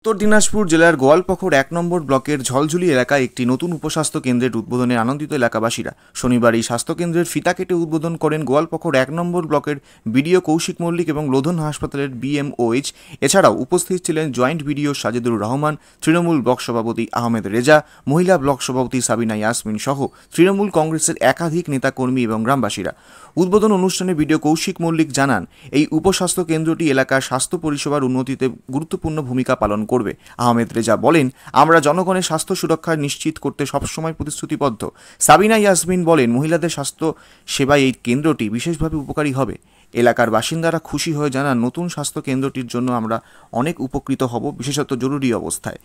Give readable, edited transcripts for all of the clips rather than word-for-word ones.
উত্তর দিনাজপুর জেলার গোয়ালপুকুর ১ নম্বর ব্লকের ঝলঝুলি এলাকায় একটি নতুন উপস্বাস্থ্য কেন্দ্রের উদ্বোধনে আনন্দিত এলাকাবাসীরা। শনিবার এই স্বাস্থ্যকেন্দ্রের ফিতা কেটে উদ্বোধন করেন গোয়ালপুকুর ১ নম্বর ব্লকের বিডিও কৌশিক মল্লিক এবং লোধন হাসপাতালের বিএমওএইচ। এছাড়াও উপস্থিত ছিলেন joint BDO Sajedur Rahman, Trinamool block সভাপতি আহমেদ রেজা, মহিলা ব্লক সভাপতি সাবিনা ইয়াসমিন সহ তৃণমূল কংগ্রেসের একাধিক নেতাকর্মী এবং গ্রামবাসীরা। উদ্বোধন অনুষ্ঠানে বিডিও কৌশিক মল্লিক জানান, এই উপস্বাস্থ্য কেন্দ্রটি এলাকার স্বাস্থ্য পরিষেবার উন্নতিতে গুরুত্বপূর্ণ ভূমিকা পালন করবে। আহমেদ রেজা বলেন, আমরা জনগণের স্বাস্থ্য সুরক্ষা নিশ্চিত করতে সবসময় প্রতিশ্রুতিবদ্ধ। সাবিনা ইয়াসমিন বলেন, মহিলাদের স্বাস্থ্য সেবায় এই কেন্দ্রটি বিশেষভাবে উপকারী হবে। এলাকার বাসিন্দারা খুশি হয়ে জানান, নতুন স্বাস্থ্য কেন্দ্রটির জন্য আমরা অনেক উপকৃত হব, বিশেষত জরুরি অবস্থায়।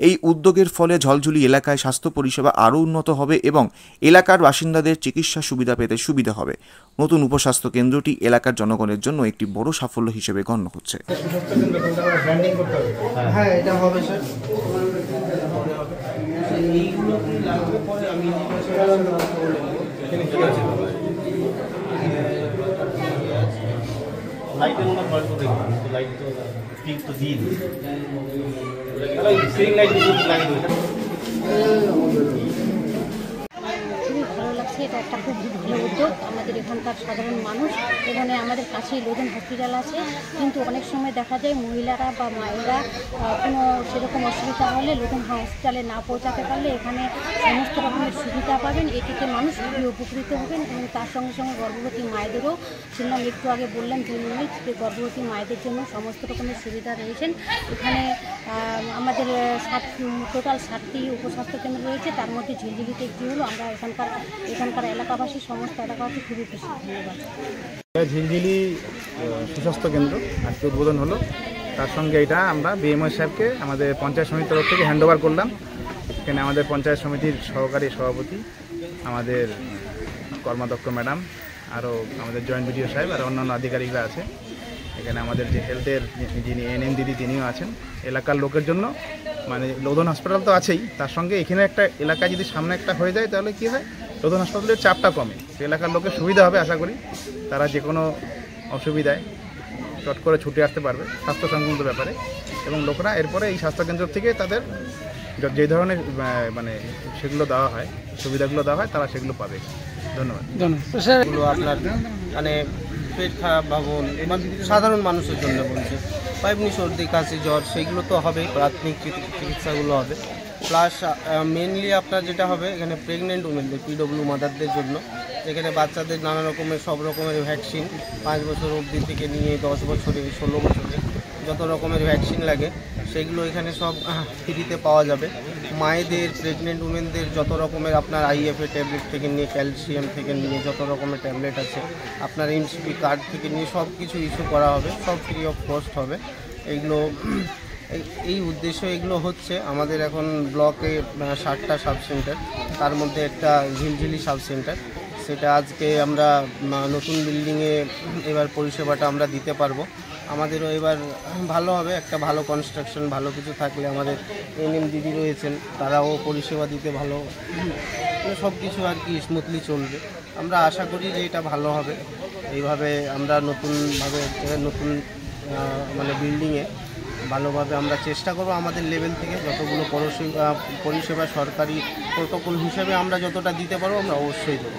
এই উদ্যোগের ফলে ঝলঝুলি এলাকায় স্বাস্থ্য পরিষেবা আরও উন্নত হবে এবং এলাকার বাসিন্দাদের চিকিৎসা সুবিধা পেতে সুবিধা হবে। নতুন উপস্বাস্থ্য কেন্দ্রটি এলাকার জনগণের জন্য একটি বড় সাফল্য হিসেবে গণ্য হচ্ছে। হ্যাঁ, এটা হবে স্যার। লাইটের মধ্যে ফল্ট দেখবেন, তো লাইট তো স্পিক তো দিয়ে দিই, সিলিং লাইট লাগিয়ে দেবেন। খুবই ভালো লাগছে, এটা একটা খুব ভালো উদ্যোগ। আমাদের এখানকার সাধারণ মানুষ, এখানে আমাদের কাছেই লোধন হসপিটাল আছে, কিন্তু অনেক সময় দেখা যায় মহিলারা বা মায়েরা কোনো সেরকম অসুবিধা হলে লোধন হসপিটালে না পৌঁছাতে পারলে এখানে সমস্ত রকমের সুবিধা পাবেন। এটিতে মানুষ খুবই উপকৃত হবেন এবং তার সঙ্গে সঙ্গে গর্ভবতী মায়েদেরও শুনলাম, একটু আগে বললাম 2 মিনিট, যে গর্ভবতী মায়েদের জন্য সমস্ত রকমের সুবিধা রয়েছেন। এখানে আমাদের টোটাল 7টি উপস্বাস্থ্য কেন্দ্র রয়েছে, তার মধ্যে ঝিলঝিলিতে একটি হলো। আমরা এখানকার এলাকাবাসী, সমস্ত এলাকাবাসী খুবই খুশি। ধন্যবাদ। ঝিলঝিলি সুস্বাস্থ্য কেন্দ্র আজকে উদ্বোধন হলো। তার সঙ্গে এটা আমরা বিএমও সাহেবকে আমাদের পঞ্চায়েত সমিতির তরফ থেকে হ্যান্ডওভার করলাম। এখানে আমাদের পঞ্চায়েত সমিতির সহকারী সভাপতি, আমাদের কর্মাধ্যক্ষ ম্যাডাম, আরও আমাদের জয়েন্ট বিডিও সাহেব আর অন্যান্য আধিকারিকরা আছে। এখানে আমাদের যে হেলথের যিনি এনএম দিদি তিনিও আছেন। এলাকার লোকের জন্য মানে লোধন হাসপাতাল তো আছেই, তার সঙ্গে এখানে একটা এলাকা যদি সামনে একটা হয়ে যায় তাহলে কী হয়, লোধন হাসপাতালের চাপটা কমে, এলাকার লোকের সুবিধা হবে। আশা করি তারা যে কোনো অসুবিধায় চট করে ছুটে আসতে পারবে স্বাস্থ্য সংক্রান্ত ব্যাপারে, এবং লোকরা এরপরে এই স্বাস্থ্যকেন্দ্র থেকে তাদের যে ধরনের মানে সেগুলো দেওয়া হয়, সুবিধাগুলো দেওয়া হয়, তারা সেগুলো পাবে। ধন্যবাদ। এগুলো আপনার মানে পেট খারাপ ভাবুন, সাধারণ মানুষের জন্য বলছে, এমনি সর্দি কাশি জ্বর সেইগুলো তো হবে, প্রাথমিক চিকিৎসাগুলো হবে। প্লাস মেনলি আপনার যেটা হবে এখানে প্রেগনেন্ট উমেনদের, পিডব্লিউ মাদারদের জন্য, এখানে বাচ্চাদের নানা রকমের সব রকমের ভ্যাকসিন 5 বছর অবধি থেকে নিয়ে 10 বছরে 16 বছরে যত রকমের ভ্যাকসিন লাগে সেগুলো এখানে সব ফ্রিতে পাওয়া যাবে। মায়েদের, প্রেগনেন্ট উমেনদের যত রকমের আপনার আইএফএ ট্যাবলেট থেকে নিয়ে, ক্যালসিয়াম থেকে নিয়ে যত রকমের ট্যাবলেট আছে আপনার এমসিপি কার্ড থেকে নিয়ে সব কিছু ইস্যু করা হবে, সব ফ্রি অফ কস্ট হবে। এইগুলো এই উদ্দেশ্য এগুলো হচ্ছে আমাদের এখন ব্লকে 60টা সাব সেন্টার, তার মধ্যে একটা ঝিলঝিলি সাব সেন্টার। সেটা আজকে আমরা নতুন বিল্ডিংয়ে এবার পরিষেবাটা আমরা দিতে পারবো। আমাদেরও এবার ভালো হবে, একটা ভালো কনস্ট্রাকশন, ভালো কিছু থাকলে আমাদের এনএম দিদি রয়েছেন, তারাও পরিষেবা দিতে ভালো, সব কিছু আর কি স্মুথলি চলবে। আমরা আশা করি যে এটা ভালো হবে। এইভাবে আমরা নতুনভাবে নতুন মানে বিল্ডিংয়ে ভালোভাবে আমরা চেষ্টা করব আমাদের লেভেল থেকে যতগুলো পরিষেবা সরকারি প্রোটোকল হিসেবে আমরা যতটা দিতে পারবো আমরা অবশ্যই দেবো।